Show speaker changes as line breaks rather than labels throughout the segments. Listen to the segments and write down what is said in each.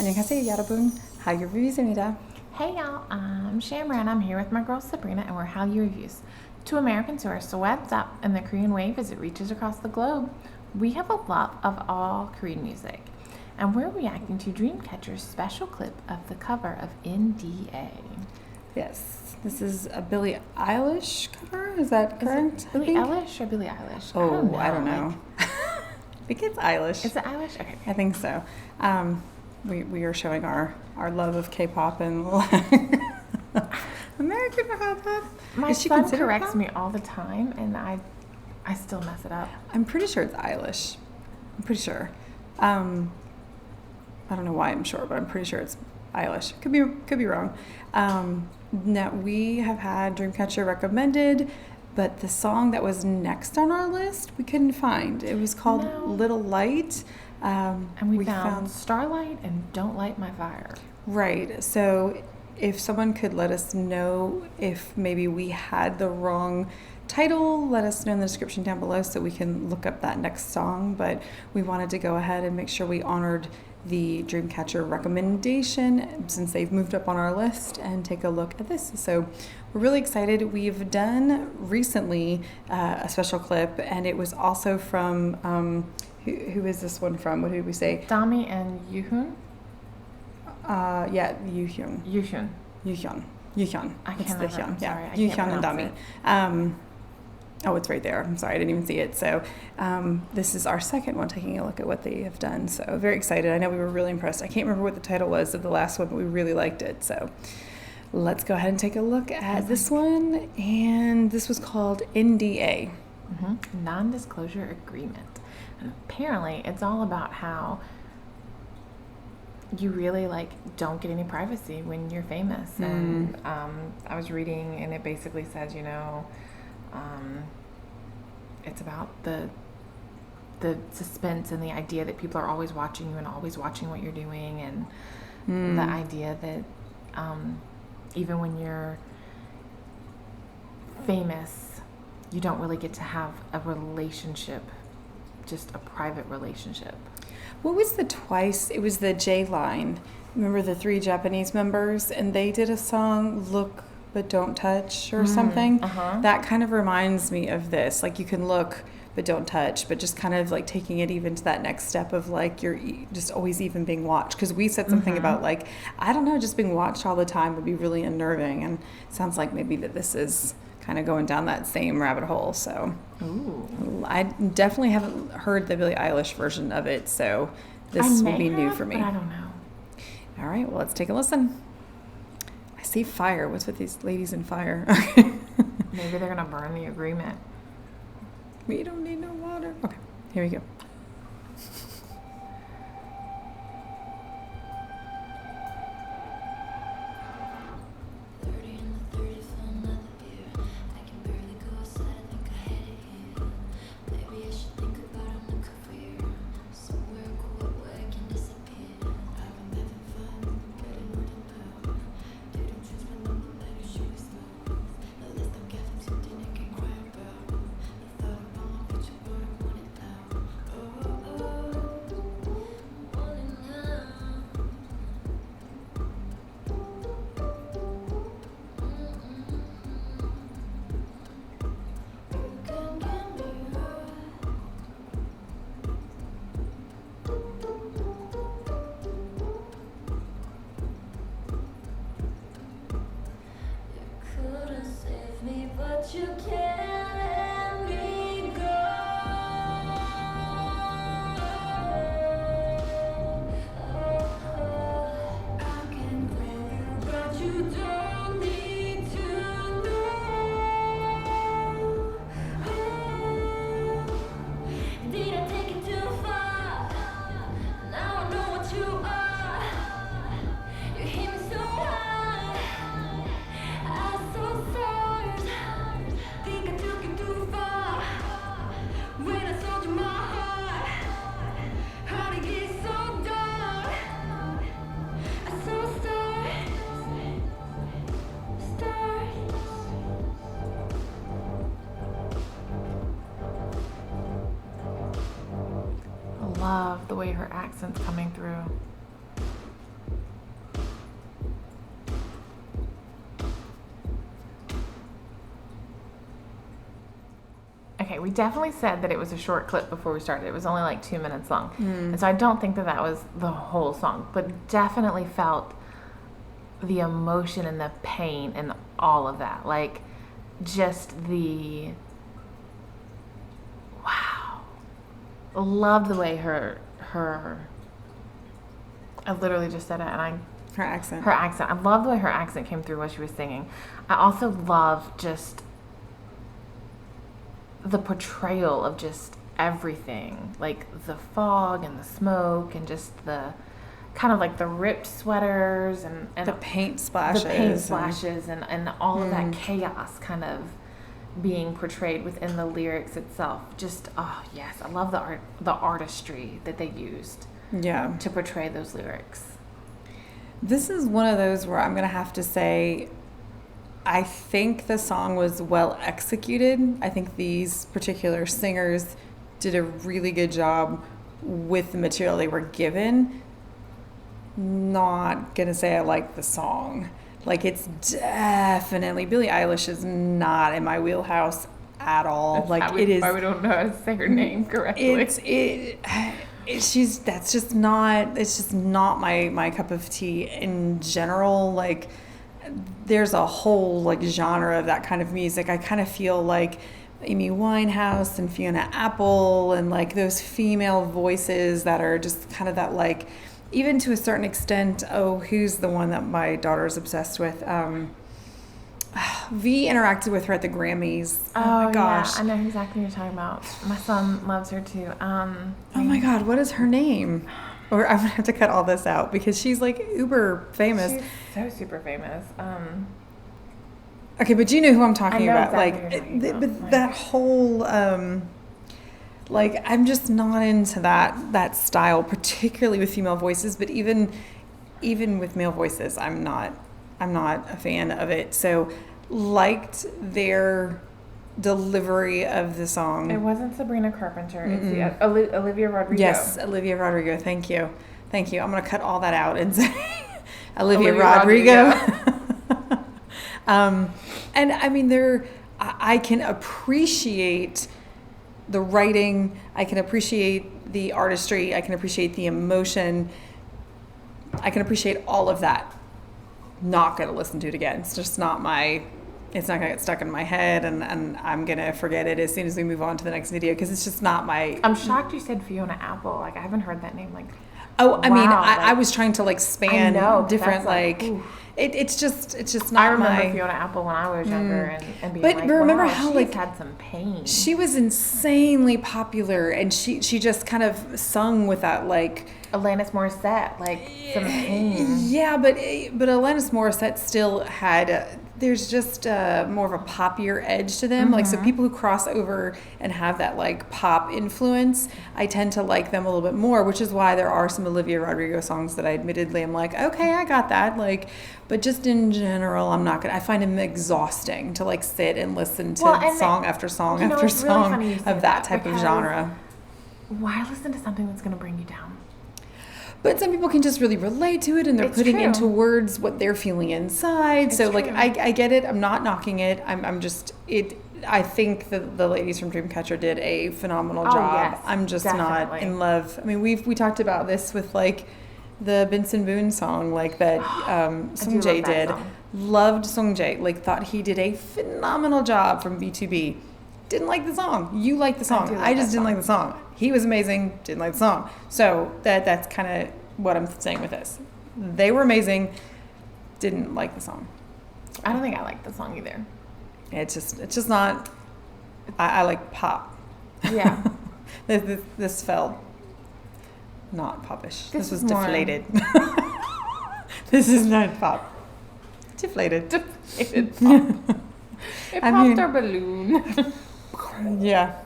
안녕하세요 여러분, Hallyu Reviews입니다.
Hey y'all, I'm Shamra. I'm here with my girl Sabrina and we're Hallyu Reviews. Two Americans who are swept up in the Korean wave as it reaches across the globe. We have a love of all Korean music and we're reacting to Dreamcatcher's special clip of the cover of NDA.
Yes, this is a Billie Eilish cover, is that correct?
Billie Eilish or Billie Eilish?
Oh, I don't know. I think it's Eilish.
Is it Eilish? Okay.
I think so. We are showing our love of K-pop and American pop.
My son corrects me all the time and I still mess it up.
I'm pretty sure it's Eilish. I'm pretty sure. I don't know why I'm sure, but I'm pretty sure it's Eilish. Could be wrong. Now we have had Dreamcatcher recommended, but the song that was next on our list we couldn't find. It was called Little Light.
And we found Starlight and Don't Light My Fire.
Right. So if someone could let us know if maybe we had the wrong title, let us know in the description down below so we can look up that next song. But we wanted to go ahead and make sure we honored the Dreamcatcher recommendation since they've moved up on our list and take a look at this. So we're really excited. We've done recently a special clip, and it was also from who is this one from? What did we say?
Dami and Yoohyeon?
Yeah, Yoohyeon. Yoohyeon.
I can't remember.
Yeah, Yoohyeon and Dami. Oh, it's right there. I'm sorry, I didn't even see it. So this is our second one, taking a look at what they have done. So very excited. I know we were really impressed. I can't remember what the title was of the last one, but we really liked it. So let's go ahead and take a look at this one. And this was called NDA.
Non-disclosure agreement. And apparently it's all about how you really don't get any privacy when you're famous. And I was reading and it basically says, it's about the suspense and the idea that people are always watching you and always watching what you're doing, and the idea that even when you're famous, you don't really get to have a relationship, just a private relationship.
What was it was the J line. Remember the three Japanese members, and they did a song, Look But Don't Touch or something? That kind of reminds me of this. Like, you can look but don't touch, but just kind of taking it even to that next step of you're just always even being watched. Because we said something about I don't know, just being watched all the time would be really unnerving, and it sounds like maybe that this is kind of going down that same rabbit hole. So I definitely haven't heard the Billie Eilish version of it, so this will be new for me.
But I don't know.
All right, well, let's take a listen. I see fire. What's with these ladies in fire?
Maybe they're gonna burn the agreement.
We don't need no water. Okay, here we go.
You can't let me go. I can prove you, but you don't need to know. Did I take it too far? Now I know what you are. You hit me so hard. I'm so sorry. Think I took it too far when I sold you my heart. How to get so dark? I saw stars.
I love the way her accent's coming through. Okay, we definitely said that it was a short clip before we started. It was only like 2 minutes long. And so I don't think that was the whole song, but definitely felt the emotion and the pain and all of that. Like, just the... Wow. Loved the way her I literally just said it, and
Her accent.
Her accent. I love the way her accent came through while she was singing. I also love just the portrayal of just everything, like the fog and the smoke and just the kind of like the ripped sweaters and
the paint splashes.
And all of that chaos kind of being portrayed within the lyrics itself. Just, oh yes, I love the artistry that they used to portray those lyrics.
This is one of those where I'm going to have to say I think the song was well executed. I think these particular singers did a really good job with the material they were given. Not going to say I like the song. Like, it's definitely, Billie Eilish is not in my wheelhouse at all.
That's like, it is. Why we don't know how to say her name correctly.
It's just not my cup of tea in general. Like, there's a whole like genre of that kind of music. I kind of feel like Amy Winehouse and Fiona Apple and like those female voices that are just kind of that, like, even to a certain extent. Oh, who's the one that my daughter's obsessed with? V interacted with her at the Grammys.
Oh my gosh. Yeah, I know exactly what you're talking about. My son loves her too.
Oh my God, what is her name? Or I'm gonna have to cut all this out because she's like uber famous.
She's so super famous.
Okay, but you know who I'm talking about.
Exactly
but that whole like, I'm just not into that style, particularly with female voices. But even with male voices, I'm not a fan of it. So liked their delivery of the song.
It wasn't Sabrina Carpenter. It's Olivia Rodrigo.
Yes, Olivia Rodrigo. Thank you. I'm going to cut all that out and say Olivia Rodrigo. And I mean, I can appreciate the writing. I can appreciate the artistry. I can appreciate the emotion. I can appreciate all of that. Not going to listen to it again. It's just not it's not going to get stuck in my head, and I'm going to forget it as soon as we move on to the next video because it's just not my...
I'm shocked you said Fiona Apple. Like, I haven't heard that name. Like,
oh, I mean, I was trying to like span different like... It's just not
I remember Fiona Apple when I was younger and being
but remember how
she's
like
had some pain.
She was insanely popular, and she just kind of sung with that like
Alanis Morissette, like some pain.
Yeah, but Alanis Morissette still had there's just more of a poppier edge to them. Like, so people who cross over and have that like pop influence, I tend to like them a little bit more, which is why there are some Olivia Rodrigo songs that I admittedly am like, okay, I got that. Like, but just in general, I find them exhausting to like sit and listen to song after song after song really of that type of genre.
Why listen to something that's going to bring you down?
But some people can just really relate to it, and they're putting into words what they're feeling inside. So like, I get it. I'm not knocking it. I'm just it. I think the ladies from Dreamcatcher did a phenomenal job. Yes, I'm just not in love. I mean, we talked about this with like the Benson Boone song, like that Sungjae did. Loved Sungjae. Like, thought he did a phenomenal job from B2B. Didn't like the song. You like the song. I just didn't like the song. He was amazing. Didn't like the song. So that's kind of what I'm saying with this. They were amazing. Didn't like the song.
I don't think I like the song either.
It's just not. I like pop.
Yeah.
This felt not popish. This was deflated. This is not pop. Deflated.
Deflated pop. It popped our balloon.
Yeah.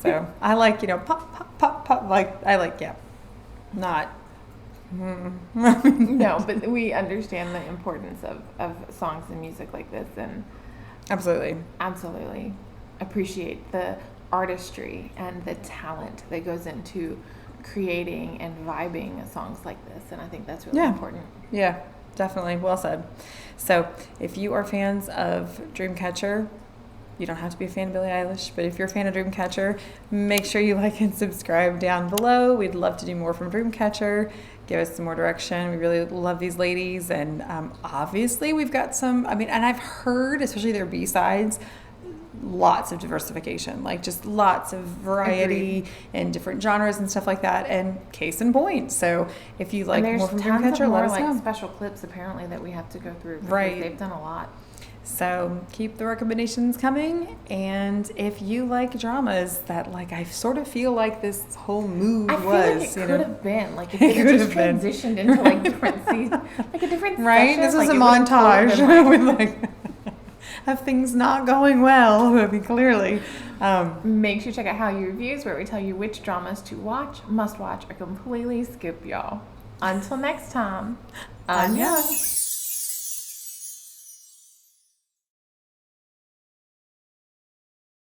So I like, pop, pop, pop. Like, I like, not.
No, but we understand the importance of songs and music like this, and absolutely appreciate the artistry and the talent that goes into creating and vibing songs like this, and I think that's really important.
Yeah, definitely. Well said. So if you are fans of Dreamcatcher, You don't have to be a fan of Billie Eilish, but if you're a fan of Dreamcatcher, make sure you like and subscribe down below. We'd love to do more from Dreamcatcher. Give us some more direction. We really love these ladies. And obviously we've got some, and I've heard, especially their B-sides, lots of diversification, like just lots of variety in different genres and stuff like that. And case in point. So if you like more from Dreamcatcher, let us know.
Special clips apparently that we have to go through.
Right.
They've done a lot.
So keep the recommendations coming, and if you like dramas that I sort of feel like this whole mood
I feel
was,
like it could have been if
It
it
could
just
have been.
transitioned into different seasons, a different
right?
session,
This is a
it would've
montage
totally
with of things not going well. Clearly.
Make sure you check out Hallyu Reviews, where we tell you which dramas to watch, must watch, or completely skip, y'all. Until next time, annyeong.